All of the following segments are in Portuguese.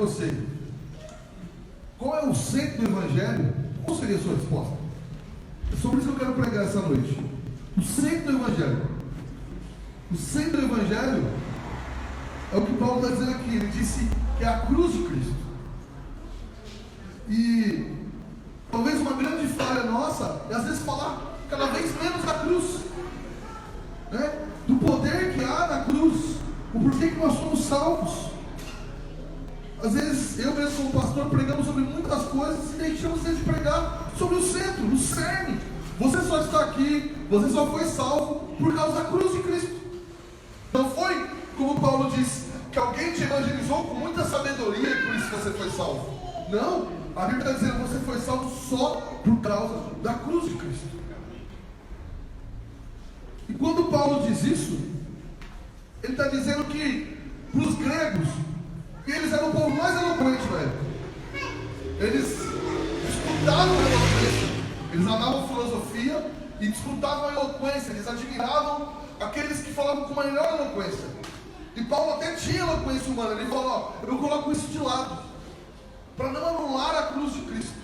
você: qual é o centro do Evangelho? Qual seria a sua resposta? É sobre isso que eu quero pregar essa noite. O centro do Evangelho. O centro do Evangelho é o que Paulo está dizendo aqui. Ele disse que é a cruz de Cristo. E talvez uma grande falha nossa é às vezes falar cada vez menos da cruz, né? Do poder que há na cruz, o porquê que nós somos salvos. Às vezes eu mesmo como pastor pregamos sobre muitas coisas e deixamos de pregar sobre o centro, o cerne. Você só está aqui, você só foi salvo por causa da cruz de Cristo. Não foi, como Paulo diz, que alguém te evangelizou com muita sabedoria e por isso você foi salvo. Não, a Bíblia está dizendo que você foi salvo só por causa da cruz de Cristo. E quando Paulo diz isso, ele está dizendo que para os gregos, e eles eram o povo mais eloquente na época, eles disputavam a eloquência, eles amavam filosofia e disputavam a eloquência, eles admiravam aqueles que falavam com maior eloquência. E Paulo até tinha eloquência humana. Ele falou: eu coloco isso de lado, para não anular a cruz de Cristo.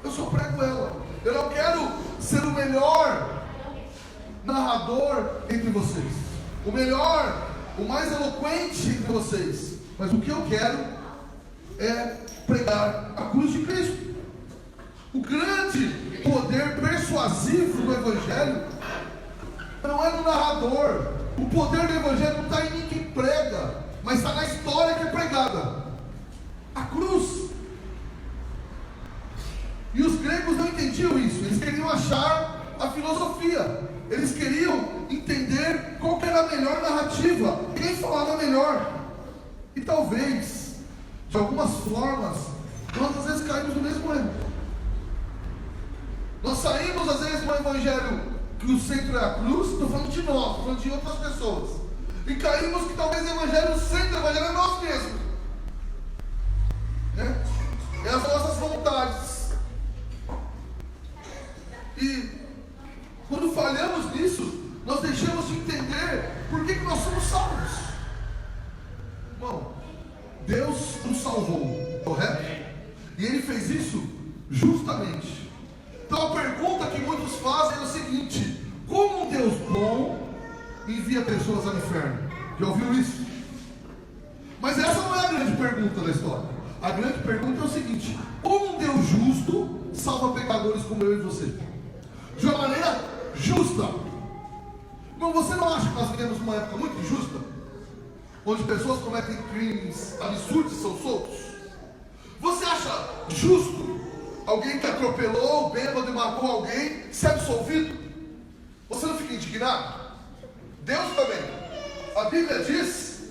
Eu só prego ela. Eu não quero ser o melhor narrador entre vocês, o melhor, o mais eloquente entre vocês, mas o que eu quero é pregar a cruz de Cristo. O grande poder persuasivo do Evangelho não é no narrador. O poder do Evangelho não está em mim que prega, mas está na história que é pregada, a cruz. E os gregos não entendiam isso. Eles queriam achar a filosofia, eles queriam entender qual que era a melhor narrativa, quem falava melhor. E talvez, de algumas formas, nós às vezes caímos no mesmo erro. Nós saímos às vezes do Evangelho que o centro é a cruz. Estou falando de nós, estou falando de outras pessoas, e caímos que talvez o Evangelho, o centro do Evangelho é nós mesmos, né? É as nossas vontades. E quando falhamos nisso, nós deixamos de entender por que nós somos salvos. Irmão, Deus nos salvou, correto? E Ele fez isso justamente. Então a pergunta que muitos fazem é o seguinte: como um Deus bom envia pessoas ao inferno? Já ouviu isso? Mas essa não é a grande pergunta da história. A grande pergunta é o seguinte: como um Deus justo salva pecadores como eu e você? De uma maneira justa. Não, você não acha que nós vivemos uma época muito injusta? Onde pessoas cometem crimes absurdos e são soltos? Você acha justo alguém que atropelou, bêbado e matou alguém ser absolvido? Você não fica indignado? Deus também. A Bíblia diz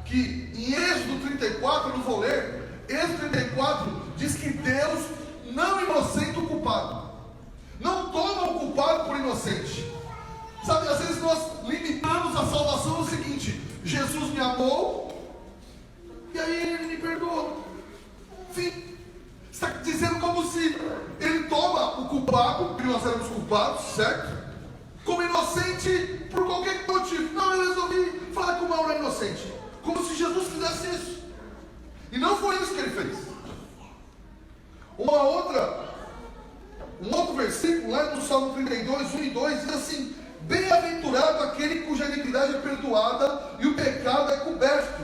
que em Êxodo 34, eu não vou ler, Êxodo 34 diz que Deus não inocenta o culpado, não toma o culpado por inocente. Sabe, às vezes nós limitamos a salvação no seguinte: Jesus me amou e aí Ele me perdoou. Fim. Está dizendo como se Ele toma o culpado, porque nós éramos culpados, certo? Como inocente por qualquer motivo. Não, eu resolvi falar que o Mauro é inocente, como se Jesus fizesse isso. E não foi isso que Ele fez. Um outro versículo lá no Salmo 32, 1 e 2 diz assim: bem-aventurado aquele cuja iniquidade é perdoada e o pecado é coberto.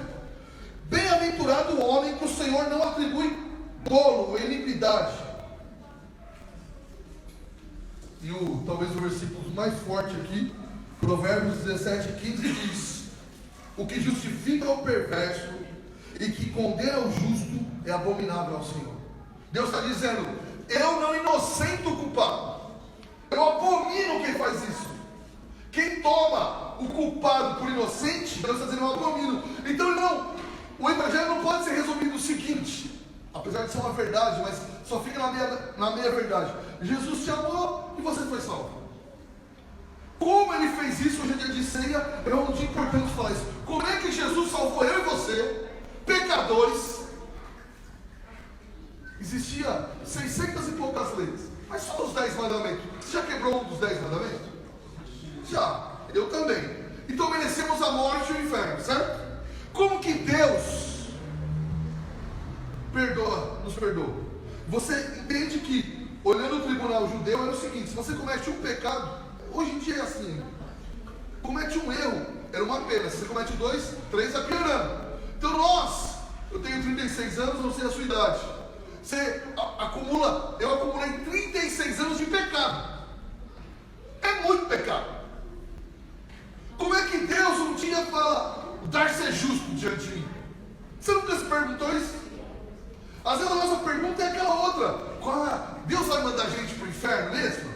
Bem-aventurado o homem que o Senhor não atribui dolo ou iniquidade. E talvez o versículo mais forte aqui, Provérbios 17:15 diz: o que justifica o perverso e que condena o justo é abominável ao Senhor. Deus está dizendo: eu não inocento o culpado, eu abomino quem faz isso. Quem toma o culpado por inocente, Deus está dizendo: eu abomino. Então não, o Evangelho não pode ser resumido no seguinte, apesar de ser uma verdade, mas só fica na meia verdade: Jesus te amou e você foi salvo. Como Ele fez isso? Hoje é dia de ceia, é um dia importante falar isso. Como é que Jesus salvou eu e você, pecadores? Existia 600 e poucas leis, mas só os 10 mandamentos. Você já quebrou um dos 10 mandamentos? Já, eu também. Então merecemos a morte e o inferno, certo? Como que Deus perdoa. Você entende que, olhando o tribunal judeu, era o seguinte: se você comete um pecado, hoje em dia é assim, comete um erro, era uma pena. Se você comete 2, 3, é piorando. Então eu tenho 36 anos, não sei a sua idade. Você acumula, eu acumulei 36 anos de pecado. É muito pecado. Como é que Deus um dia fala, o Darcy é justo diante de mim? Você nunca se perguntou isso? Às vezes a nossa pergunta é aquela outra: Deus vai mandar a gente para o inferno mesmo?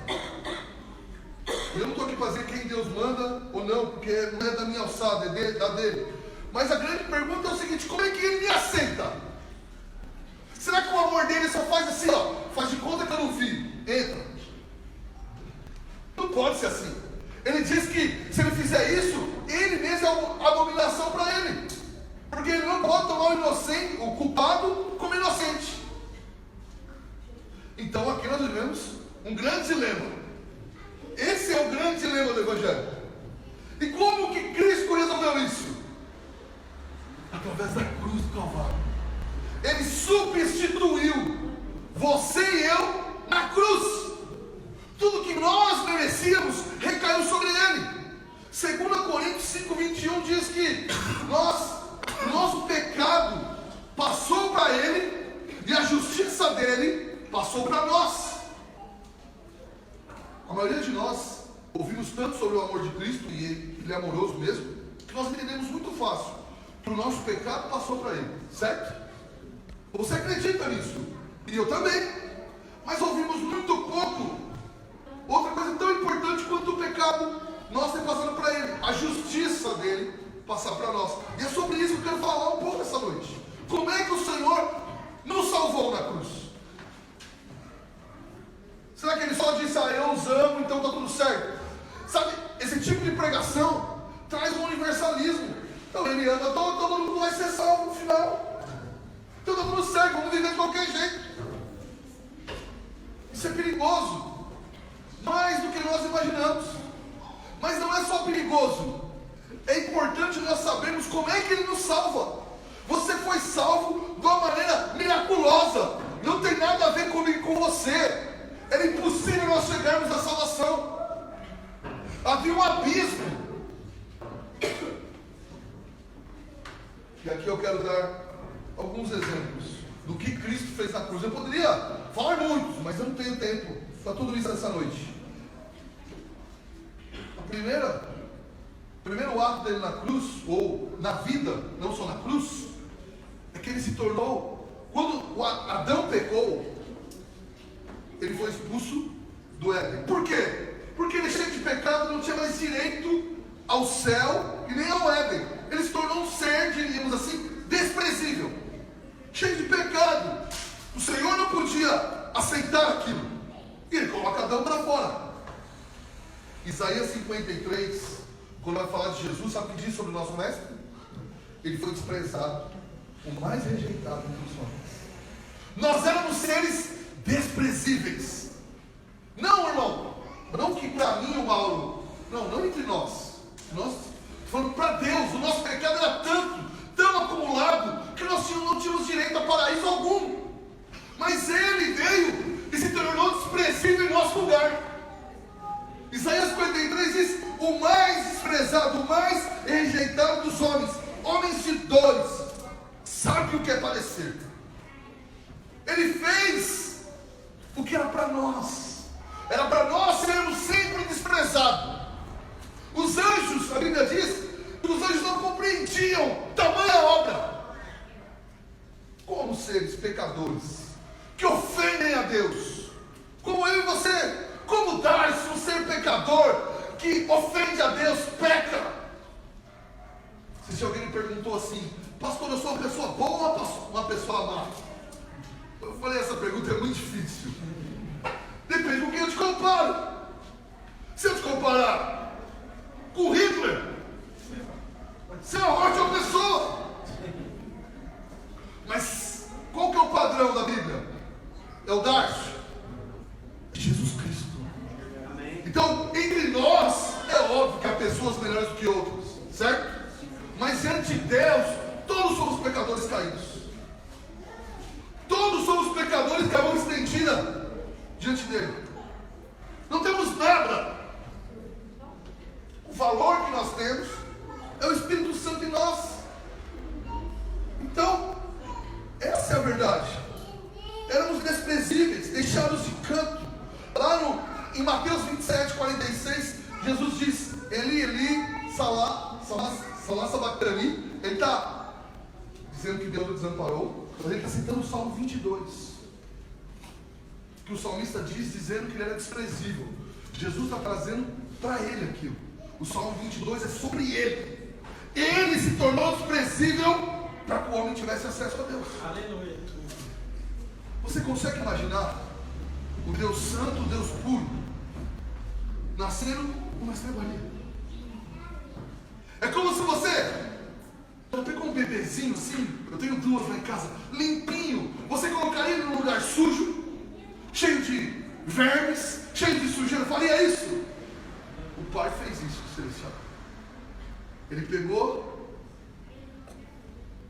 Eu não estou aqui para dizer quem Deus manda ou não, porque não é da minha alçada, é da dele. Mas a grande pergunta é o seguinte: como é que ele me aceita? Será que o amor dele só faz assim, ó, faz de conta que eu não vi, entra? Não pode ser assim. Ele diz que se ele fizer isso, ele mesmo é uma abominação para ele. Porque ele não pode tomar o culpado como inocente. Então aqui nós vivemos um grande dilema. Esse é o grande dilema do Evangelho. E como que Cristo resolveu isso? Através da cruz do Calvário. Ele substituiu você e eu na cruz. Tudo que nós merecíamos recaiu sobre ele. 2 Coríntios 5:21 diz que nosso pecado passou para ele e a justiça dele passou para nós. A maioria de nós ouvimos tanto sobre o amor de Cristo, e ele é amoroso mesmo, que nós entendemos muito fácil que o nosso pecado passou para ele, certo? Você acredita nisso? E eu também. Mas ouvimos muito pouco outra coisa tão importante quanto o pecado nós ter passado para ele, a justiça dele passar para nós. E é sobre isso que eu quero falar um pouco essa noite. Como é que o Senhor nos salvou na cruz? Será que ele só disse, eu os amo, então está tudo certo? Sabe, esse tipo de pregação traz um universalismo. Então ele ama todo mundo vai ser salvo no final. Então está tudo certo, vamos viver de qualquer jeito. Isso é perigoso, mais do que nós imaginamos. Mas não é só perigoso, é importante nós sabermos como é que ele nos salva. Você foi salvo de uma maneira miraculosa, não tem nada a ver comigo e com você. Era impossível nós chegarmos à salvação. Havia um abismo. E aqui eu quero dar alguns exemplos do que Cristo fez na cruz. Eu poderia falar muitos, mas eu não tenho tempo para tudo isso essa noite. O primeiro ato dele na cruz, ou na vida, não só na cruz, é que ele se tornou, quando o Adão pecou, ele foi expulso do Éden. Por quê? Porque ele, cheio de pecado, não tinha mais direito ao céu e nem ao Éden. Ele se tornou um ser, diríamos assim, desprezível, cheio de pecado. O Senhor não podia aceitar aquilo, e ele coloca Adão para fora. Isaías 53, quando vai falar de Jesus, sabe o que diz sobre o nosso mestre? Ele foi desprezado, o mais rejeitado entre os homens. Nós éramos seres desprezíveis. Não, irmão, não que para mim o Mauro, não entre nós. Nós falando para Deus, o nosso pecado era tão acumulado, que nós não tínhamos direito a paraíso algum. Mas ele veio e se tornou desprezível em nosso lugar. Isaías 53 diz, o mais desprezado, o mais rejeitado dos homens de dores, sabe o que é padecer. Ele fez o que era para nós sermos sempre desprezados. Os anjos, a Bíblia diz, que os anjos não compreendiam tamanha obra. Como seres pecadores, que ofendem a Deus, como eu e você, como Darcy, um ser pecador, que ofende a Deus, peca. Se alguém me perguntou assim, pastor, eu sou uma pessoa boa ou uma pessoa má? Eu falei, essa pergunta é muito difícil. Depende com quem eu te comparo. Se eu te comparar com Hitler, você é uma ótima pessoa. Mas qual que é o padrão da Bíblia? É o Darcy, Jesus Cristo. Então, entre nós, é óbvio que há pessoas melhores do que outras, certo? Mas diante de Deus, todos somos pecadores caídos. Todos somos Salá Sabactrani, ele está dizendo que Deus o desamparou, mas ele está citando o Salmo 22, que o salmista diz, dizendo que ele era desprezível. Jesus está trazendo para ele aquilo. O Salmo 22 é sobre ele. Ele se tornou desprezível para que o homem tivesse acesso a Deus. Aleluia. Você consegue imaginar o Deus santo, o Deus puro, nascendo numa estrebaria? É como se você pegou um bebezinho assim, eu tenho duas lá em casa, limpinho, você colocaria ele num lugar sujo, cheio de vermes, cheio de sujeira, faria isso? O pai fez isso, celestial. Ele pegou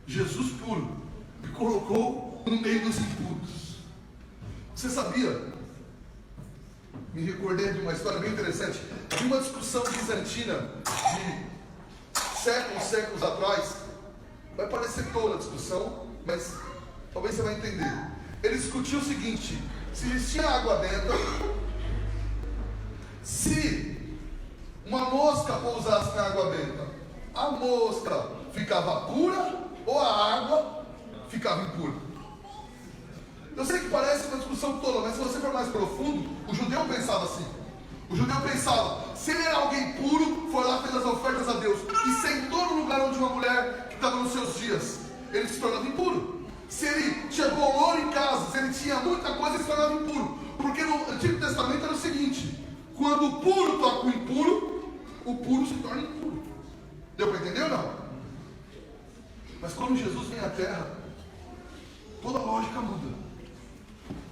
Jesus puro e colocou no meio dos impuros. Você sabia? Me recordei de uma história bem interessante, de uma discussão bizantina de séculos atrás. Vai parecer tola a discussão, mas talvez você vai entender. Ele discutiu o seguinte: se existia água benta, se uma mosca pousasse na água benta, a mosca ficava pura ou a água ficava impura? Eu sei que parece uma discussão tola, mas se você for mais profundo, o judeu pensava assim. O judeu pensava, se ele era alguém puro, foi lá, fez as ofertas a Deus e sentou no lugar onde uma mulher que estava nos seus dias, ele se tornava impuro. Se ele tinha bolor em casa, se ele tinha muita coisa, ele se tornava impuro. Porque no Antigo Testamento era o seguinte: quando o puro toca o impuro, o puro se torna impuro. Deu para entender ou não? Mas quando Jesus vem à Terra, toda a lógica muda.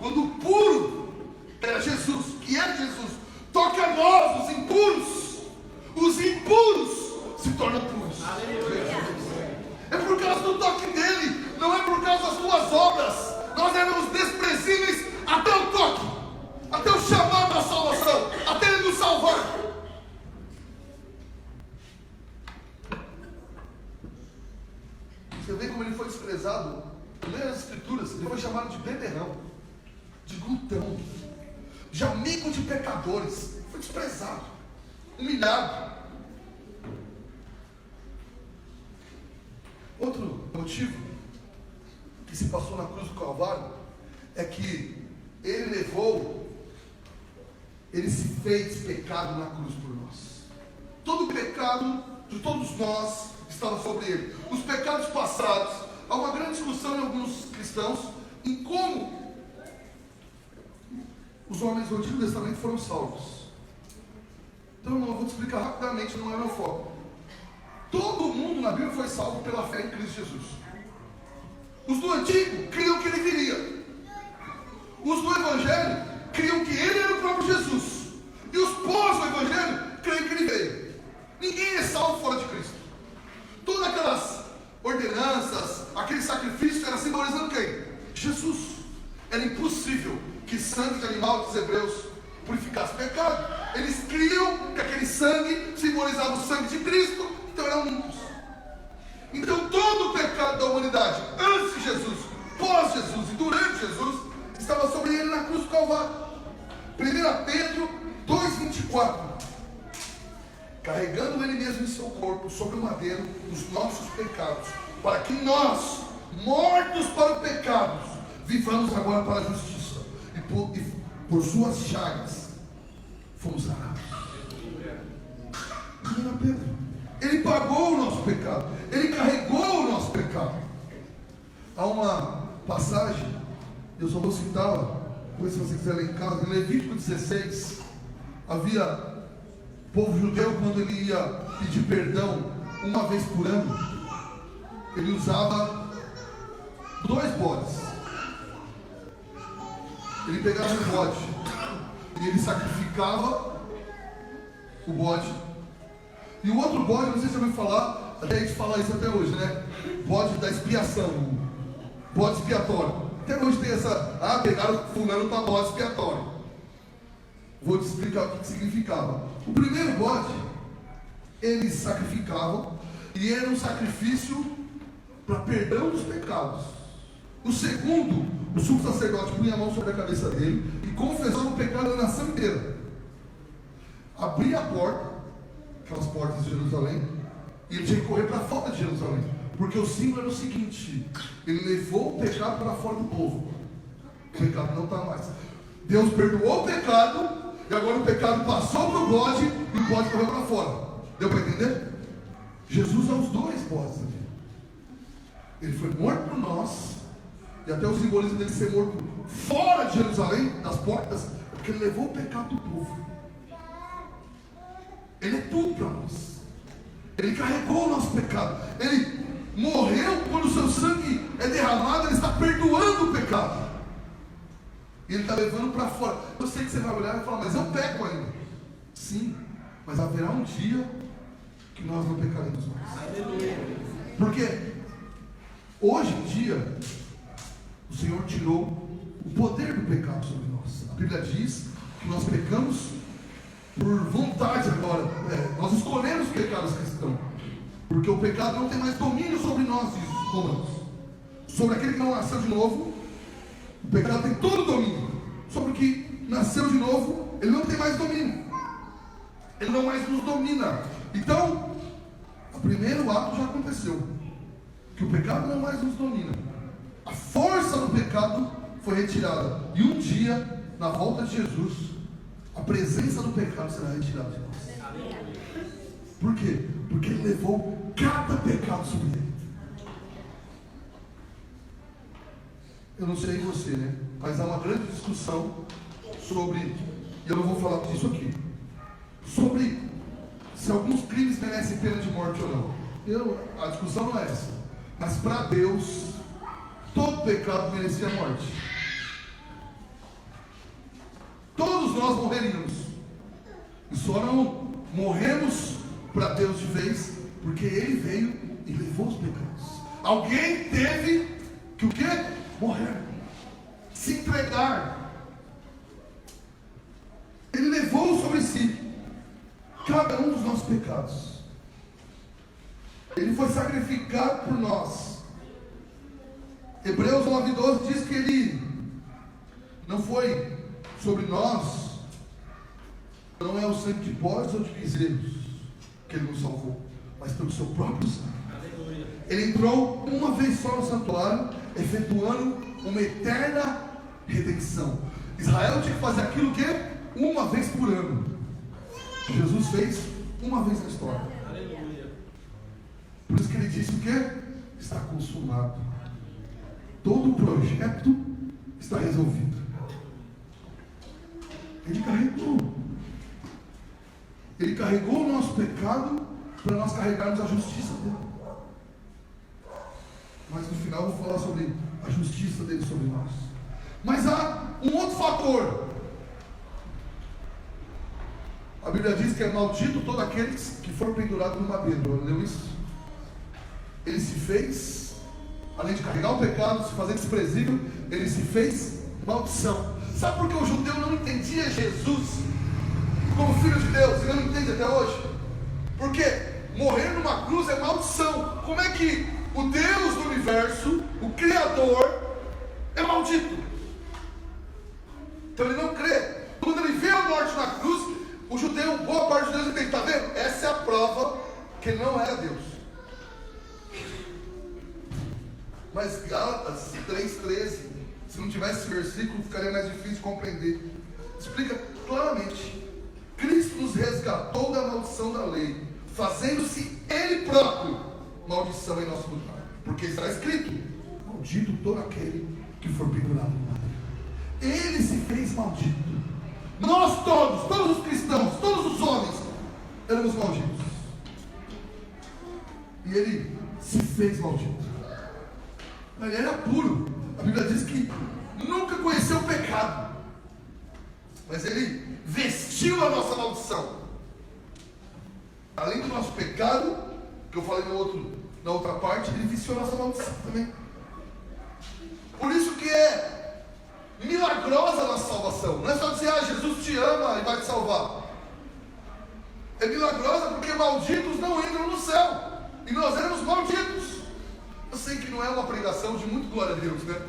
Quando o puro era Jesus, que é Jesus, toca a nós, os impuros se tornam puros. É por causa do toque dele, não é por causa das tuas obras. Nós éramos desprezíveis até o toque, até o chamado da salvação, até ele nos salvar. Você vê como ele foi desprezado? Leia as escrituras, ele foi chamado de beberrão, de glutão, de amigo de pecadores. Foi desprezado, humilhado. Outro motivo que se passou na cruz do Calvário é que ele se fez pecado na cruz por nós. Todo o pecado de todos nós estava sobre ele. Os pecados passados. Há uma grande discussão em alguns cristãos em como os homens do Antigo Testamento foram salvos. Então eu vou te explicar rapidamente, não é meu foco. Todo mundo na Bíblia foi salvo pela fé em Cristo Jesus. Os do Antigo criam que ele viria. Os do Evangelho criam que ele era o próprio Jesus. E os pós do Evangelho creem que ele veio. Ninguém é salvo fora de Cristo. Todas aquelas ordenanças, aquele sacrifício era simbolizando quem? Jesus. Era impossível que sangue de animal dos hebreus purificasse pecado. Eles criam que aquele sangue simbolizava o sangue de Cristo, então eram limpos. Então todo o pecado da humanidade, antes de Jesus, pós Jesus e durante Jesus, estava sobre ele na cruz do Calvário. 1 Pedro 2,24. Carregando ele mesmo em seu corpo sobre o madeiro os nossos pecados, para que nós, mortos para o pecado, vivamos agora para a justiça, e por suas chagas fomos sarados. 1 Pedro. Ele pagou o nosso pecado, ele carregou o nosso pecado. Há uma passagem, eu só vou citá-la, depois se você quiser ler em casa, em Levítico 16, havia o povo judeu, quando ele ia pedir perdão uma vez por ano, ele usava 2 bodes. Ele pegava um bode e ele sacrificava o bode, e o outro bode, não sei se você ouviu falar, até a gente fala isso até hoje, né? Bode da expiação, bode expiatório. Até hoje tem essa, pegaram fulano para bode expiatório. Vou te explicar o que significava. O primeiro bode, eles sacrificavam, e era um sacrifício para perdão dos pecados. O segundo, o sumo sacerdote punha a mão sobre a cabeça dele e confessava o pecado da nação inteira. Abria a porta, aquelas portas de Jerusalém, e ele tinha que correr para fora de Jerusalém, porque o símbolo era o seguinte: ele levou o pecado para fora do povo. O pecado não está mais. Deus perdoou o pecado, e agora o pecado passou para o bode, e o bode correu para fora. Deu para entender? Jesus é os dois bodes aqui. Ele foi morto por nós, e até o simbolismo dele ser morto fora de Jerusalém, das portas, porque ele levou o pecado do povo. Ele é tudo para nós. Ele carregou o nosso pecado. Ele morreu quando o seu sangue é derramado. Ele está perdoando o pecado. E ele está levando para fora. Eu sei que você vai olhar e falar: mas eu peco ainda. Sim, mas haverá um dia que nós não pecaremos mais. Porque hoje em dia o Senhor tirou o poder do pecado sobre nós. A Bíblia diz que nós pecamos por vontade agora. Nós escolhemos pecar os cristãos, porque o pecado não tem mais domínio sobre nós, diz os Romanos. Sobre aquele que não nasceu de novo, o pecado tem todo o domínio. Sobre o que nasceu de novo, ele não tem mais domínio. Ele não mais nos domina. Então, o primeiro ato já aconteceu, que o pecado não mais nos domina. A força do pecado foi retirada. E um dia, na volta de Jesus, a presença do pecado será retirada de nós. Por quê? Porque ele levou cada pecado sobre ele. Eu não sei você, né? Mas há uma grande discussão sobre, e eu não vou falar disso aqui, sobre se alguns crimes merecem pena de morte ou não. A discussão não é essa. Mas para Deus, todo pecado merecia morte. Todos nós morreríamos. E só não morremos para Deus de vez, porque Ele veio e levou os pecados. Alguém teve que o quê? Morrer. Se entregar. Ele levou sobre si cada um dos nossos pecados. Ele foi sacrificado por nós. Hebreus 9:12 diz que Ele não foi sobre nós, não é o sangue de bodes ou de bezerros que Ele nos salvou, mas pelo seu próprio sangue. Ele entrou uma vez só no santuário, efetuando uma eterna redenção. Israel tinha que fazer aquilo que uma vez por ano. Jesus fez uma vez na história. Por isso que ele disse o quê? Está consumado. Todo o projeto está resolvido. Ele carregou. Ele carregou o nosso pecado para nós carregarmos a justiça dele. Mas no final eu vou falar sobre a justiça dele sobre nós. Mas há um outro fator. A Bíblia diz que é maldito todo aquele que for pendurado no madeiro. Leu isso? Ele se fez, além de carregar o pecado, se fazer desprezível, ele se fez maldição. Sabe por que o judeu não entendia Jesus como filho de Deus? Ele não entende até hoje. Porque morrer numa cruz é maldição. Como é que o Deus do universo, o Criador, é maldito? Então ele não crê. Quando ele vê a morte na cruz, o judeu, boa parte de Deus, entende. Está vendo? Essa é a prova que ele não era Deus. Mas Gálatas 3,13, se não tivesse esse versículo, ficaria mais difícil de compreender. Explica claramente: Cristo nos resgatou da maldição da lei, fazendo-se Ele próprio maldição em nosso lugar. Porque está escrito: maldito todo aquele que for pendurado no madeiro. Ele se fez maldito. Nós todos os cristãos, todos os homens, éramos malditos. E Ele se fez maldito. Ele era puro. A Bíblia diz que nunca conheceu o pecado, mas Ele vestiu a nossa maldição. Além do nosso pecado, que eu falei na outra parte, Ele vestiu a nossa maldição também. Por isso que é milagrosa a nossa salvação. Não é só dizer: Jesus te ama e vai te salvar. É milagrosa porque malditos não entram no céu, e nós éramos malditos. Eu sei que não é uma pregação de muito glória a Deus, né?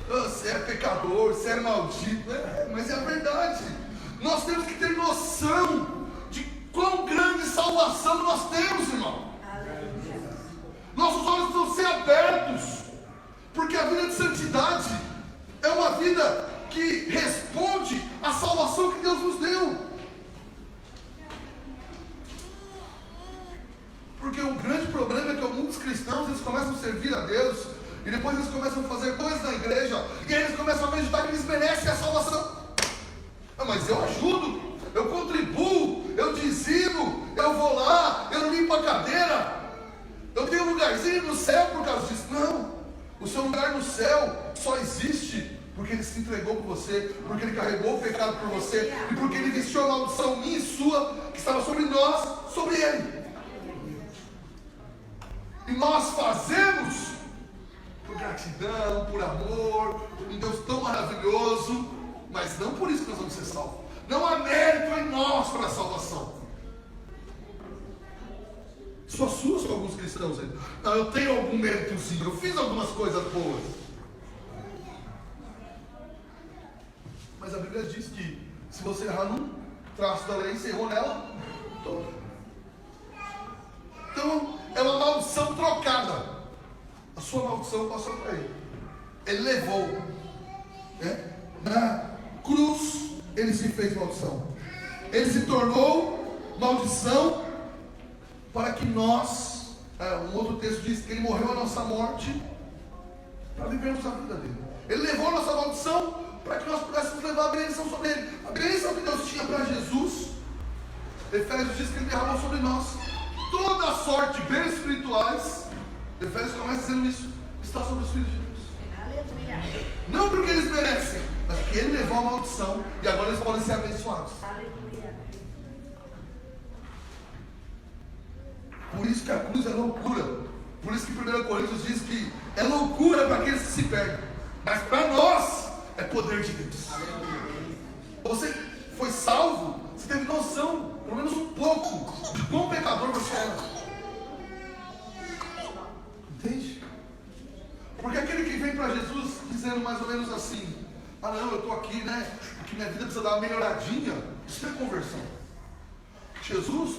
Você é pecador, você é maldito, mas é a verdade. Nós temos que ter noção de quão grande salvação Porque o grande problema é que muitos cristãos, eles começam a servir a Deus, e depois eles começam a fazer coisas na igreja, e aí eles começam a acreditar que eles merecem a salvação. Ah, mas eu ajudo, eu contribuo, eu dizimo, eu vou lá, eu limpo a cadeira, eu tenho um lugarzinho no céu por causa disso. Não, o seu lugar no céu só existe porque Ele se entregou por você, porque Ele carregou o pecado por você, e porque Ele vestiu a maldição minha e sua, que estava sobre nós, sobre Ele. E nós fazemos por gratidão, por amor, por um Deus tão maravilhoso, mas não por isso que nós vamos ser salvos. Não há mérito em nós para a salvação. Isso assusta alguns cristãos. Não, eu tenho algum méritozinho, eu fiz algumas coisas boas. Mas a Bíblia diz que se você errar num traço da lei, você errou nela toda. Então é uma maldição trocada. A sua maldição passou para ele. Ele levou, né? Na cruz ele se fez maldição. Ele se tornou maldição para que nós, um outro texto diz que ele morreu a nossa morte para vivermos a vida dele. Ele levou a nossa maldição para que nós pudéssemos levar a bênção sobre ele. A bênção que Deus tinha para Jesus, Efésios diz que ele derramou sobre nós toda a sorte de bens espirituais. Efésios começa dizendo isso, está sobre os filhos de Deus. Não porque eles merecem, mas porque ele levou a maldição e agora eles podem ser abençoados. Por isso que a cruz é loucura. Por isso que 1 Coríntios diz que é loucura para aqueles que se perdem, mas para nós é poder de Deus. Você foi salvo, você teve noção, pelo menos um pouco, de quão pecador você era. Entende? Porque aquele que vem para Jesus dizendo mais ou menos assim: ah não, eu estou aqui, né? Porque minha vida precisa dar uma melhoradinha. Isso não é conversão. Jesus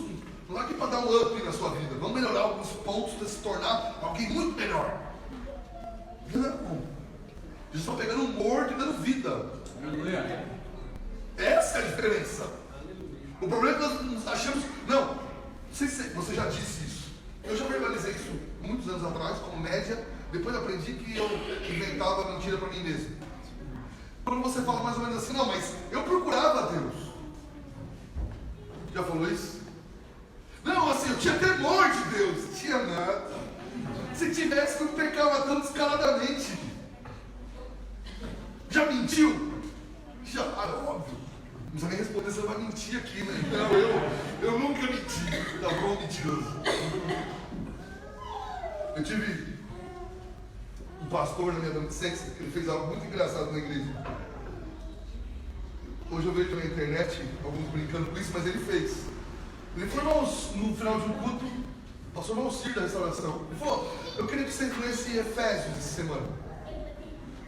não é aqui para dar um up na sua vida. Vamos melhorar alguns pontos para se tornar alguém muito melhor. Não. Jesus está pegando um morto e dando vida. Aleluia. Essa é a diferença. O problema é que nós achamos. Não sei se você já disse isso. Eu já verbalizei isso muitos anos atrás, como média. Depois aprendi que eu inventava mentira para mim mesmo. Quando você fala mais ou menos assim: não, mas eu procurava Deus. Já falou isso? Não, assim, eu tinha temor de Deus. Tinha nada. Se tivesse, não pecava tão descaradamente. Já mentiu? Já, óbvio. Não precisa nem responder, você vai mentir aqui, né? Não, eu nunca menti. Tá bom, mentiroso. Eu tive um pastor na minha adolescência que ele fez algo muito engraçado na igreja. Hoje eu vejo na internet alguns brincando com isso, mas ele fez. Ele falou no final de um culto, pastor Valcir da restauração. Ele falou: eu queria que você lesse Efésios essa semana.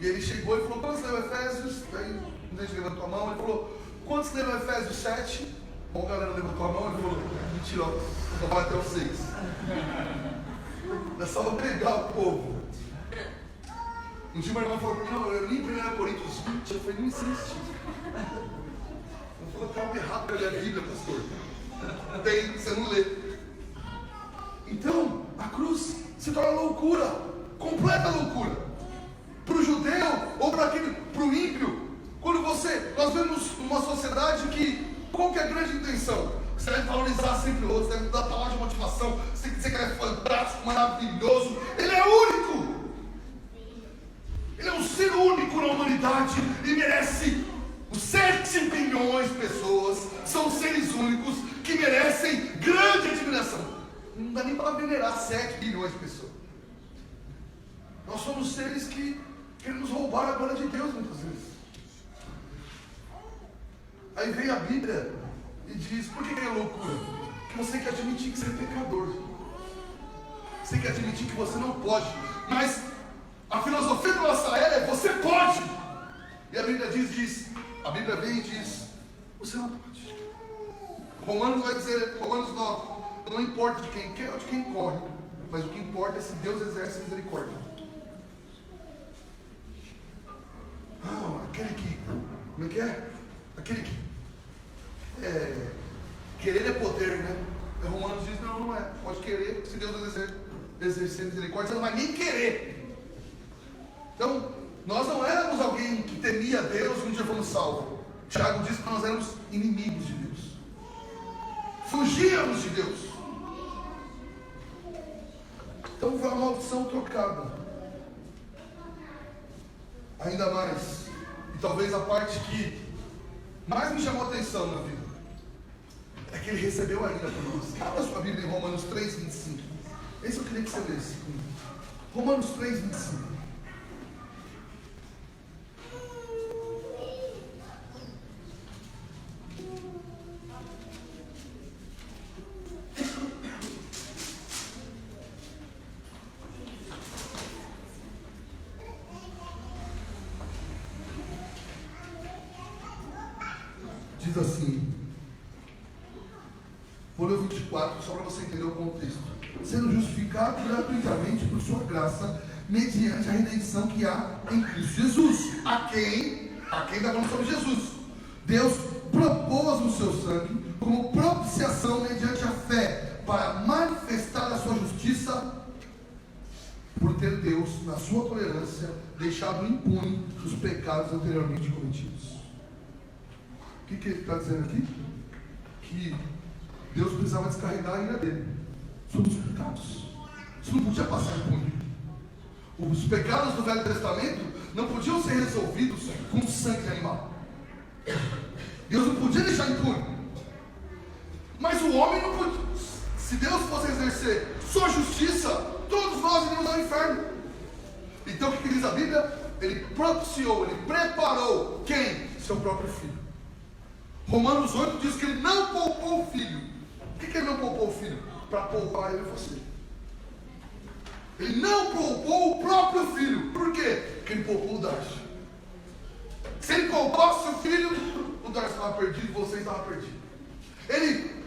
E ele chegou e falou: quantos leram Efésios? Aí a gente levantou a mão. Ele falou: quantos leram Efésios 7? Bom, a galera levantou a mão. Ele falou: mentiroso, só vai até o 6. É só pegar o povo. Um dia meu irmão falou para mim: não, eu li 1 Coríntios 20. Eu falei: não existe. Eu falei: tá algo errado para ler a Bíblia, pastor. Tem, você não lê. Então, a cruz se torna loucura, completa loucura. Para o judeu ou para o ímpio. Quando nós vemos uma sociedade que, qual que é a grande intenção? Você deve valorizar sempre o outro, você deve dar palavra de motivação, você tem que dizer que ele é fantástico, maravilhoso. Ele é único. Ele é um ser único na humanidade e merece os 7 bilhões de pessoas. São seres únicos que merecem grande admiração. Não dá nem para venerar 7 bilhões de pessoas. Nós somos seres que querem nos roubar a glória de Deus muitas vezes. Aí vem a Bíblia e diz: por que é loucura? Que você quer admitir que você é pecador. Você quer admitir que você não pode. Mas a filosofia do nossa era é: você pode. E a Bíblia a Bíblia vem e diz: você não pode. Romanos vai dizer, Romanos 9: não importa de quem quer ou de quem corre, mas o que importa é se Deus exerce misericórdia. Aquele que, como é que é? Aquele que querer é poder, né? Romanos diz: não, Não, não é. Pode querer, se Deus exercer misericórdia, você não vai nem querer. Então, nós não éramos alguém que temia Deus e um dia fomos salvos. Tiago diz que nós éramos inimigos de Deus. Fugíamos de Deus. Então foi uma maldição trocada. Ainda mais. E talvez a parte que mais me chamou a atenção na vida é que ele recebeu a ira por nós. Abra sua Bíblia em Romanos 3:25. Esse eu queria que você lesse comigo. Romanos 3:25. Diz assim, vou ler o 24, só para você entender o contexto. Sendo justificado gratuitamente por sua graça, mediante a redenção que há em Cristo Jesus. A quem está falando sobre Jesus. Deus propôs o seu sangue como propiciação mediante a fé, para manifestar a sua justiça, por ter Deus, na sua tolerância, deixado impune os pecados anteriormente cometidos. O que ele está dizendo aqui? Que Deus precisava descarregar a ira dele sobre os pecados. Isso não podia passar impune. Os pecados do Velho Testamento não podiam ser resolvidos com sangue de animal. Deus não podia deixar impune. Mas o homem não podia. Se Deus fosse exercer sua justiça, todos nós iríamos ao inferno. Então o que diz a Bíblia? Ele propiciou, ele preparou quem? Seu próprio filho. Romanos 8 diz que ele não poupou o filho. Por que ele não poupou o filho? Para poupar eu e você. Ele não poupou o próprio filho. Por quê? Porque ele poupou o Darcy. Se ele poupasse o filho, o Darcy estava perdido e você estava perdido. Ele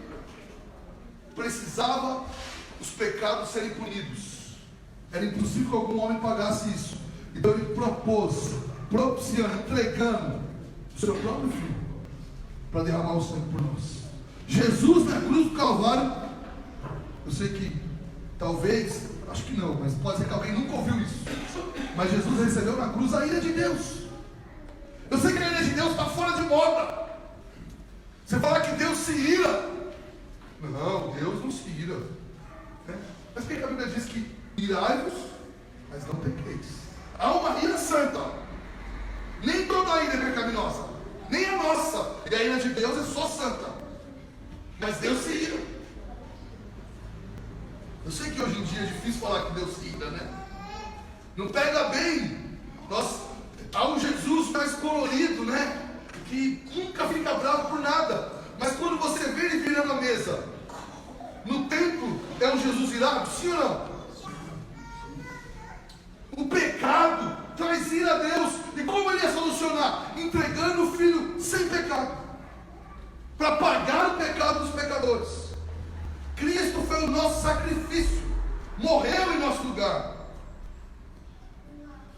precisava os pecados serem punidos. Era impossível que algum homem pagasse isso. Então ele propôs, propiciando, entregando o seu próprio filho para derramar o sangue por nós. Jesus na cruz do Calvário, eu sei que talvez, acho que não, mas pode ser que alguém nunca ouviu isso, mas Jesus recebeu na cruz a ira de Deus. Eu sei que a ira de Deus está fora de moda. Você fala que Deus se ira. Não, Deus não se ira. Mas por que a Bíblia diz que irai-vos, mas não pequeis? Há uma ira santa. Nem toda a ira é pecaminosa, nem a nossa. E a ira de Deus é só santa. Mas Deus se ira. Eu sei que hoje em dia é difícil falar que Deus se ira, né? Não pega bem. Há um Jesus mais colorido, né? Que nunca fica bravo por nada. Mas quando você vê ele virando a mesa no templo, é um Jesus irado? Sim ou não? O pecado traz ira a Deus. E como ele ia solucionar? Entregando o filho sem pecado, para pagar o pecado dos pecadores. Cristo foi o nosso sacrifício, morreu em nosso lugar.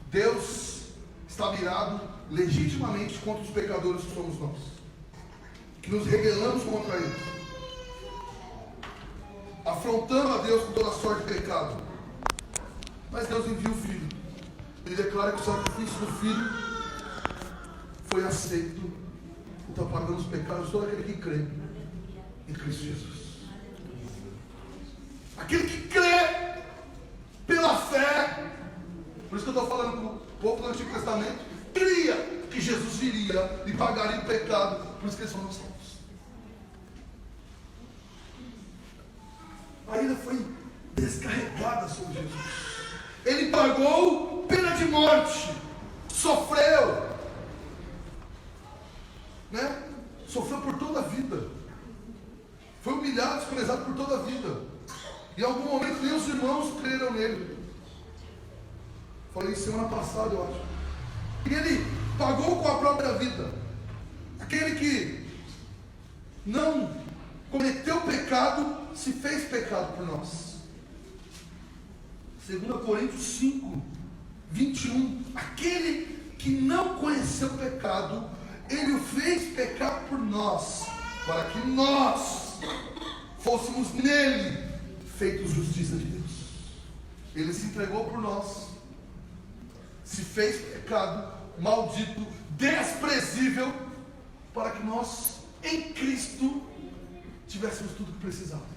Deus está virado legitimamente contra os pecadores que somos nós, que nos rebelamos contra Ele, afrontando a Deus com toda sorte de pecado. Mas Deus envia o Filho. Ele declara que o sacrifício do Filho foi aceito, e está pagando os pecados de todo aquele que crê em Cristo Jesus. Aquele que crê pela fé. Por isso que eu estou falando com o povo do Antigo Testamento, cria que Jesus viria e pagaria o pecado. Por isso que eles foram salvos. A ira foi descarregada sobre Jesus. Ele pagou pena de morte, sofreu, né? Sofreu por toda a vida, foi humilhado, desprezado por toda a vida. Em algum momento nem os irmãos creram nele. Falei semana passada, eu acho. E ele pagou com a própria vida. Aquele que não cometeu pecado se fez pecado por nós. 2 Coríntios 5, 21. Aquele que não conheceu pecado, ele o fez pecado por nós, para que nós fôssemos nele feitos justiça de Deus. Ele se entregou por nós, se fez pecado, maldito, desprezível, para que nós, em Cristo, tivéssemos tudo que precisávamos.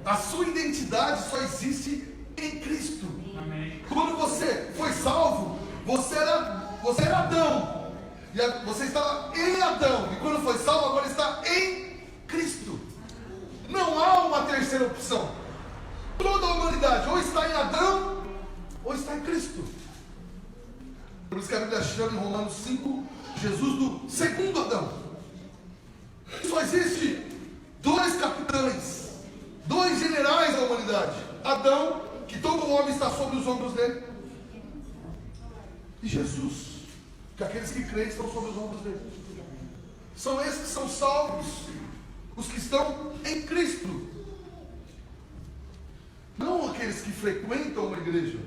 A sua identidade só existe em Cristo. Amém. Quando você foi salvo, você era Adão, e você estava em Adão, e quando foi salvo, agora está em Cristo. Não há uma terceira opção. Toda a humanidade ou está em Adão ou está em Cristo. Por isso que a Bíblia chama em Romanos 5 Jesus do segundo Adão. Só existe dois capitães, dois generais da humanidade: Adão, que todo homem está sobre os ombros dele, e Jesus, que aqueles que creem estão sobre os ombros dele. São esses que são salvos, os que estão em Cristo. Não aqueles que frequentam uma igreja,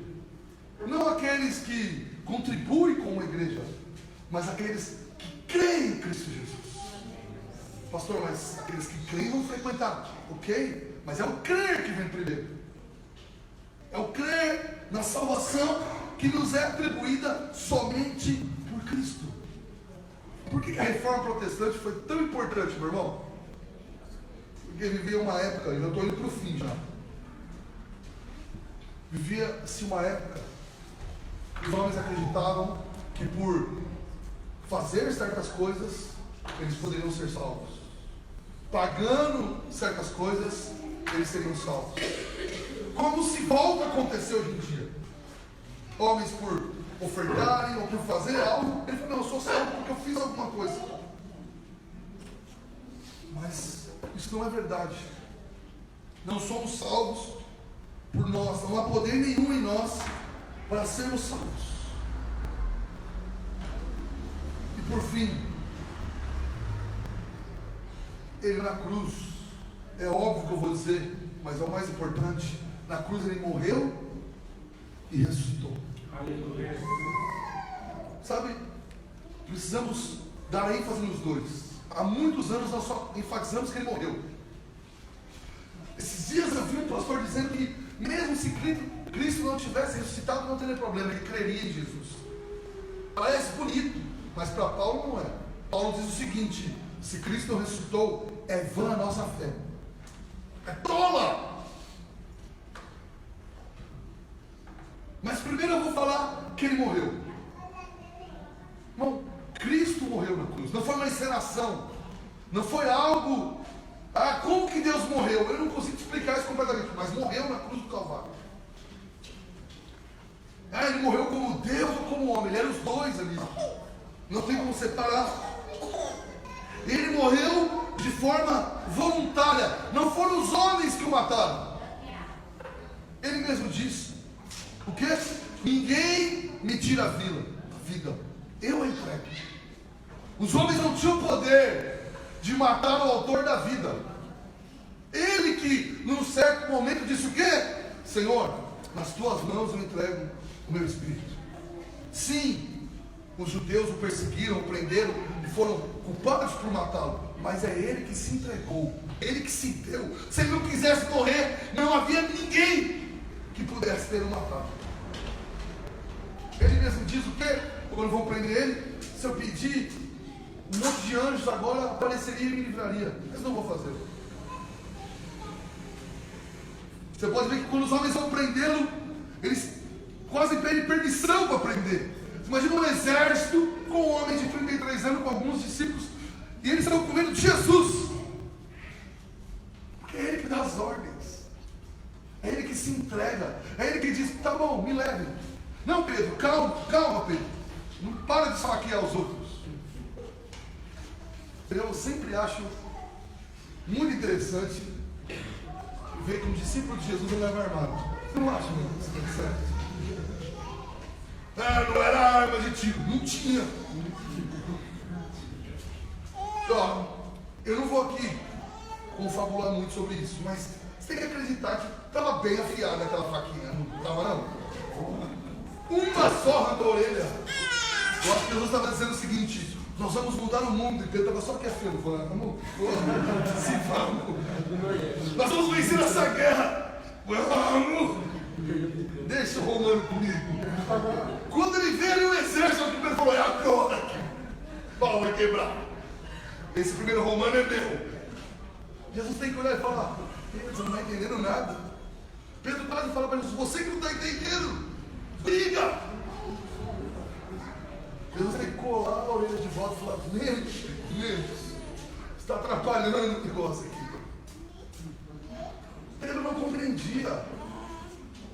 não aqueles que contribuem com uma igreja, mas aqueles que creem em Cristo Jesus. Pastor, mas aqueles que creem vão frequentar, ok? Mas é o crer que vem primeiro. É o crer na salvação que nos é atribuída somente por Cristo. Por que a reforma protestante foi tão importante, meu irmão? Porque vivia uma época, e eu estou indo para o fim já. Vivia-se uma época que os homens acreditavam que por fazer certas coisas eles poderiam ser salvos. Pagando certas coisas, eles seriam salvos. Como se volta a acontecer hoje em dia. Homens por ofertarem ou por fazer algo, ele fala: não, eu sou salvo porque eu fiz alguma coisa. Mas isso não é verdade. Não somos salvos por nós, não há poder nenhum em nós para sermos salvos. E por fim, ele na cruz, é óbvio que eu vou dizer, mas é o mais importante: na cruz ele morreu e ressuscitou. Aleluia. Sabe, precisamos dar ênfase nos dois. Há muitos anos nós só enfatizamos que ele morreu. Esses dias eu vi um pastor dizendo que mesmo se Cristo não tivesse ressuscitado, não teria problema, ele creria em Jesus. Parece bonito, mas para Paulo não é. Paulo diz o seguinte: se Cristo não ressuscitou, é vã a nossa fé, é tola. Mas primeiro eu vou falar que ele morreu. Irmão, Cristo morreu na cruz, não foi uma encenação, não foi algo... Ah, como que Deus morreu? Eu não consigo explicar isso completamente, mas morreu na cruz do Calvário. Ah, ele morreu como Deus ou como homem, ele era os dois ali, não tem como separar. Ele morreu de forma voluntária, não foram os homens que o mataram. Ele mesmo disse: o que? Ninguém me tira a vida, eu a entrego. Os homens não tinham poder de matar o autor da vida. Ele que num certo momento disse o quê? Senhor, nas tuas mãos eu entrego o meu espírito. Sim, os judeus o perseguiram, o prenderam e foram culpados por matá-lo, mas é ele que se entregou, ele que se deu. Se ele não quisesse morrer, não havia ninguém que pudesse ter o matado. Ele mesmo diz o quê? Quando vão prender ele: se eu pedir, um monte de anjos agora apareceria e me livraria, mas não vou fazer. Você pode ver que quando os homens vão prendê-lo, eles quase pedem permissão para prender. Você imagina um exército com um homem de 33 anos, com alguns discípulos, e eles estão com medo de Jesus, porque é ele que dá as ordens, é ele que se entrega, é ele que diz: tá bom, me leve. Não, Pedro, calma, Pedro, não para de esfaquear os outros. Eu sempre acho muito interessante ver que um discípulo de Jesus não leva armado. Você não acha, meu? Isso é certo? Ah, não era arma de tiro, não tinha. Ó, eu não vou aqui confabular muito sobre isso, mas você tem que acreditar que estava bem afiada aquela faquinha, não estava não? Uma só arrancou a orelha. Eu acho que Jesus estava dizendo o seguinte: nós vamos mudar o mundo. E Pedro estava só aqui afiando, falando: vamos, se vamos. Nós vamos vencer essa guerra. Vamos. Deixa o romano comigo. Quando ele veio o exército, o Pedro falou: é agora que o pau vai quebrar. Esse primeiro romano é meu. Jesus tem que olhar e falar: Pedro, você não está entendendo nada. Pedro quase fala para Jesus: você que não está entendendo, briga. Jesus tem que colar a orelha de volta e falar: menos, você está atrapalhando o negócio aqui. Pedro não compreendia.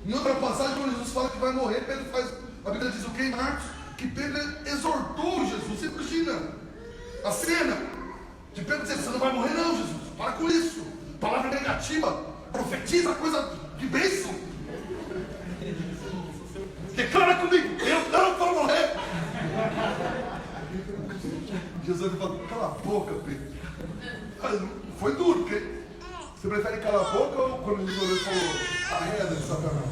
Em outra passagem, quando Jesus fala que vai morrer, Pedro faz, a Bíblia diz o que em Marcos? Que Pedro exortou Jesus. Você imagina a cena de Pedro dizer: você não vai morrer não, Jesus, para com isso. Palavra negativa, profetiza coisa de bênção. Declara comigo: eu não vou morrer. Jesus falou: cala a boca, Pedro. Foi duro, porque você prefere calar a boca ou quando Jesus olhou e falou: arreda de Satanás?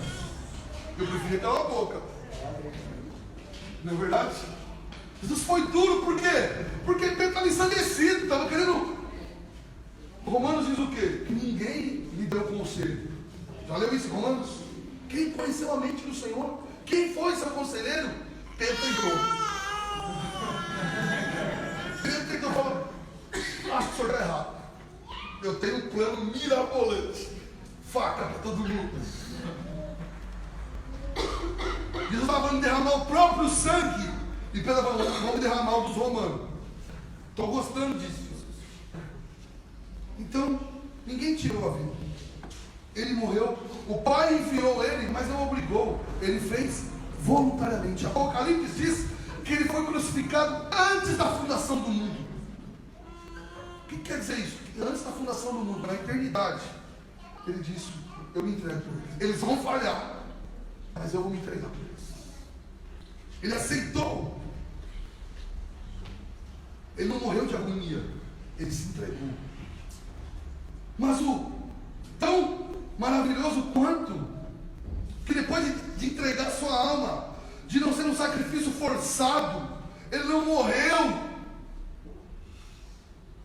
Eu preferia calar a boca. Não é verdade? Jesus foi duro, por quê? Porque Pedro estava ensandecido, estava querendo. Romanos diz o quê? Que ninguém lhe deu conselho. Já leu isso em Romanos? Quem conheceu a mente do Senhor? Quem foi seu conselheiro? Pedro tentou. Pedro tentou falar: acho que o senhor está errado. Eu tenho um plano mirabolante. Faca para todo mundo. Jesus estava falando de derramar o próprio sangue. E Pedro falou: vamos derramar o dos romanos. Estou gostando disso. Então, ninguém tirou a vida. Ele morreu. O Pai enviou ele, mas não obrigou. Ele fez voluntariamente. Apocalipse diz que ele foi crucificado antes da fundação do mundo. O que quer dizer isso? Que antes da fundação do mundo, na eternidade, ele disse: eu me entrego por eles. Eles vão falhar, mas eu vou me entregar por eles. Ele aceitou. Ele não morreu de agonia. Ele se entregou. Mas o tão maravilhoso quanto que depois de entregar sua alma, de não ser um sacrifício forçado, ele não morreu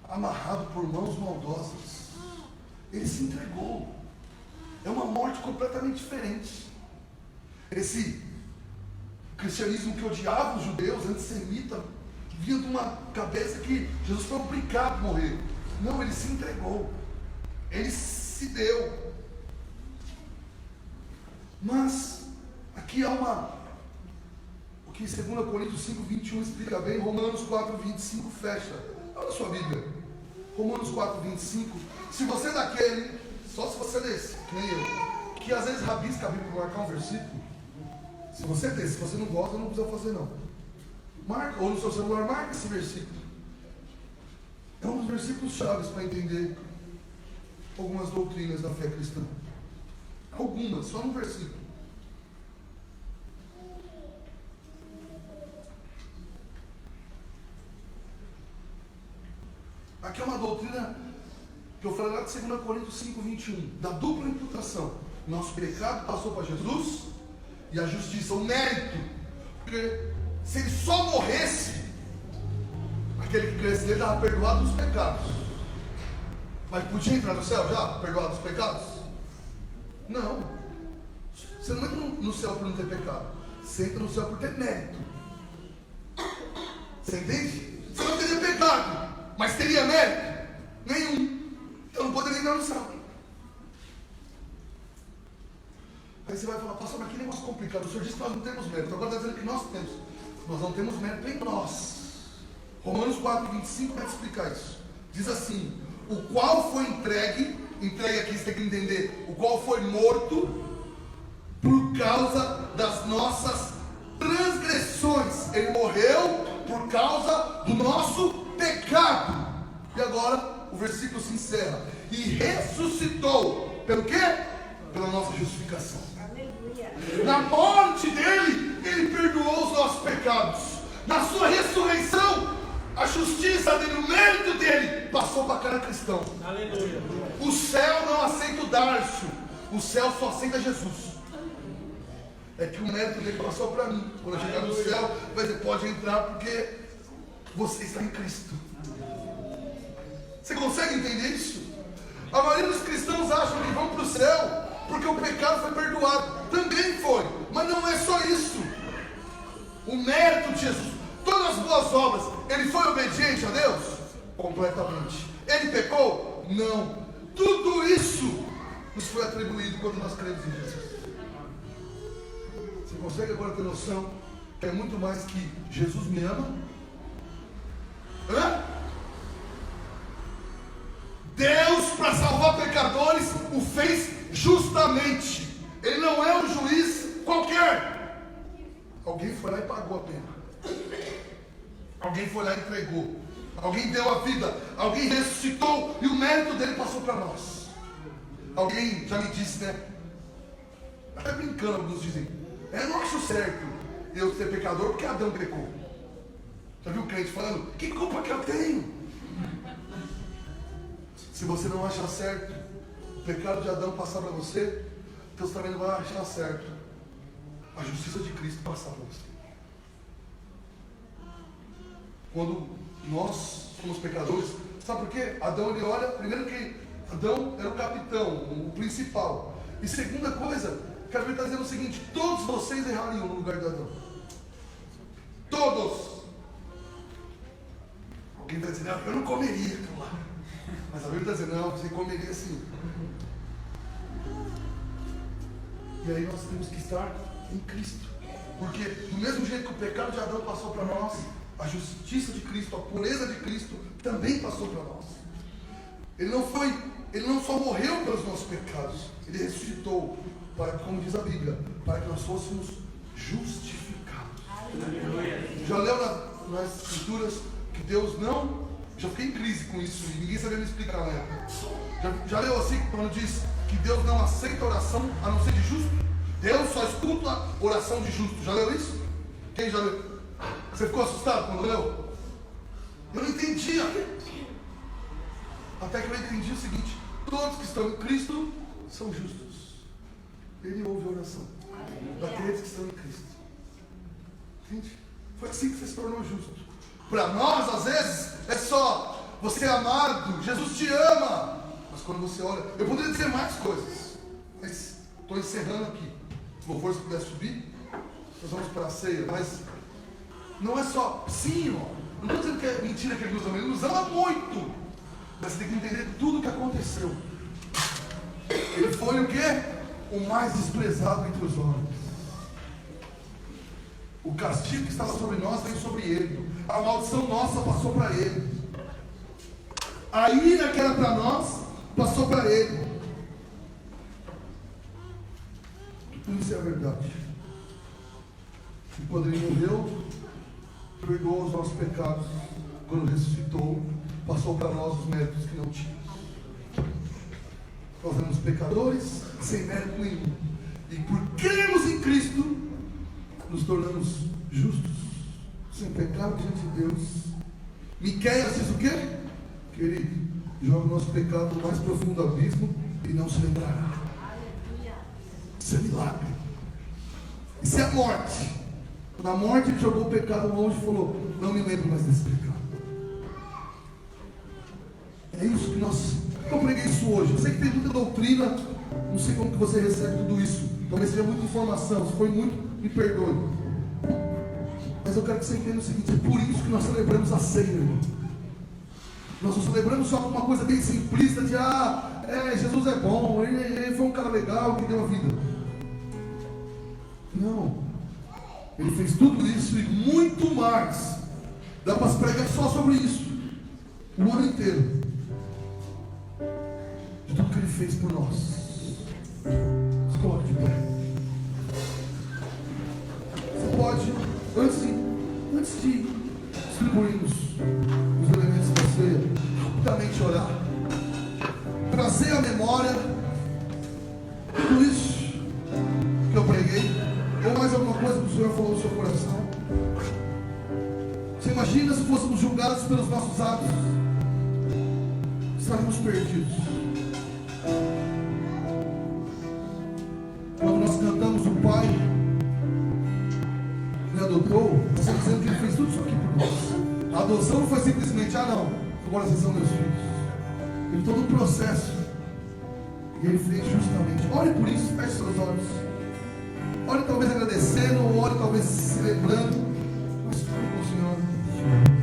amarrado por mãos maldosas. Ele se entregou. É uma morte completamente diferente. Esse cristianismo que odiava os judeus, antissemita, vinha de uma cabeça que Jesus foi obrigado a morrer. Não, ele se entregou. Ele se deu. Mas aqui há o que 2 Coríntios 5, 21 explica bem. Romanos 4, 25 fecha. Olha a sua Bíblia. Romanos 4, 25. Se você é daquele, só se você é desse, que nem eu, que às vezes rabisca a Bíblia para marcar um versículo. Se você é desse, se você não gosta, não precisa fazer não. Marca, ou no seu celular, marca esse versículo. É um dos versículos chaves para entender algumas doutrinas da fé cristã. Algumas, só no versículo. Aqui é uma doutrina que eu falei lá de 2 Coríntios 5, 21, da dupla imputação. Nosso pecado passou para Jesus e a justiça, o mérito. Porque se ele só morresse, aquele que cresce nele estava perdoado dos pecados. Mas podia entrar no céu já, perdoado dos pecados? Não. Você não entra no céu por não ter pecado. Você entra no céu por ter mérito. Você entende? Você não teria pecado, mas teria mérito? Nenhum. Então não poderia entrar no céu. Aí você vai falar: pastor, mas que negócio complicado. O senhor disse que nós não temos mérito. Agora está dizendo que nós temos. Nós não temos mérito em nós. Romanos 4, 25 vai explicar isso. Diz assim: o qual foi entregue aqui você tem que entender, o qual foi morto por causa das nossas transgressões. Ele morreu por causa do nosso pecado. E agora o versículo se encerra: e ressuscitou, pelo quê? Pela nossa justificação. Aleluia. Na morte dele, ele perdoou os nossos pecados. Na sua ressurreição, a justiça dele, o mérito dele, passou para cada cristão. Aleluia. O céu não aceita o Dárcio. O céu só aceita Jesus. É que o mérito dele passou para mim. Quando eu chegar no céu, vai dizer: pode entrar porque você está em Cristo. Você consegue entender isso? A maioria dos cristãos acha o pecado foi perdoado. Também foi. Mas não é só isso. O mérito de Jesus, todas as boas obras, ele foi obediente a Deus? Completamente. Ele pecou? Não. Tudo isso nos foi atribuído quando nós cremos em Jesus. Você consegue agora ter noção que é muito mais que Jesus me ama? Hã? Deus, para salvar pecadores, o fez justamente. Ele não é um juiz qualquer. Alguém foi lá e pagou a pena. Alguém foi lá e entregou. Alguém deu a vida. Alguém ressuscitou. E o mérito dele passou para nós. Alguém já me disse, né? Até brincando, alguns dizem: eu não acho certo eu ser pecador porque Adão pecou. Já viu o crente falando: que culpa que eu tenho? Se você não achar certo o pecado de Adão passar para você, Deus também não vai achar certo a justiça de Cristo passar para você. Quando nós somos pecadores, sabe por quê? Adão, ele olha, primeiro que Adão era o capitão, o principal. E segunda coisa, quero ver, está dizendo o seguinte: todos vocês errariam no lugar de Adão. Todos. Alguém vai dizer: não, eu não comeria aquilo lá. Mas a Bíblia está dizendo: não, você comeria sim. E aí nós temos que estar em Cristo. Porque do mesmo jeito que o pecado de Adão passou para nós, a justiça de Cristo, a pureza de Cristo também passou para nós. Ele não só morreu pelos nossos pecados, ele ressuscitou, para, como diz a Bíblia, para que nós fôssemos justificados. Já leu nas escrituras que Deus não... Já fiquei em crise com isso e ninguém sabia me explicar na época. Já leu assim quando diz que Deus não aceita oração a não ser de justo? Deus só escuta oração de justo. Já leu isso? Quem já leu? Você ficou assustado quando leu? Eu não entendia. Até que eu entendi o seguinte: todos que estão em Cristo são justos. Ele ouve a oração daqueles que estão em Cristo. Entende? Foi assim que você se tornou justo. Para nós, às vezes, é só você é amado, Jesus te ama. Mas quando você olha, eu poderia dizer mais coisas, mas estou encerrando aqui. Se o louvor se puder subir, nós vamos para a ceia. Mas não é só, sim, ó, não estou dizendo que é mentira que ele nos ama, ele nos ama muito. Mas você tem que entender tudo o que aconteceu. Ele foi o quê? O mais desprezado entre os homens. O castigo que estava sobre nós veio sobre ele. A maldição nossa passou para ele. A ira que era para nós passou para ele. Tudo isso é a verdade. E quando ele morreu, perdoou os nossos pecados. Quando ressuscitou, passou para nós os méritos que não tínhamos. Nós éramos pecadores sem mérito nenhum. E por crermos em Cristo, nos tornamos justos, sem pecado diante de Deus. Miqueias diz o quê? Que ele joga o nosso pecado no mais profundo abismo e não se lembrará. Isso é milagre. Isso é a morte. Na morte ele jogou o pecado longe e falou: não me lembro mais desse pecado. É isso que nós... Eu preguei isso hoje. Eu sei que tem muita doutrina, não sei como que você recebe tudo isso. Talvez seja muita informação. Se foi muito, me perdoe. Mas eu quero que você entenda o seguinte: é por isso que nós celebramos a ceia, irmão. Nós não celebramos só uma coisa bem simplista de Jesus é bom, ele foi um cara legal que deu a vida. Não. Ele fez tudo isso e muito mais. Dá para se pregar só sobre isso o ano inteiro. De tudo que ele fez por nós. Se coloque de pé. Você pode, antes de distribuirmos os elementos da ceia, rapidamente orar, trazer à memória tudo isso que eu preguei, ou mais alguma coisa que o Senhor falou no seu coração. Você imagina se fôssemos julgados pelos nossos atos? Estaríamos perdidos. Quando nós cantamos o Pai me adotou, nós estamos dizendo que Ele fez tudo isso aqui por nós. A adoção não foi simplesmente, não, agora vocês são meus filhos. Teve todo um processo. E Ele fez justamente. Ore por isso, feche seus olhos. Ore talvez agradecendo, ore talvez se lembrando. Mas fale com o Senhor.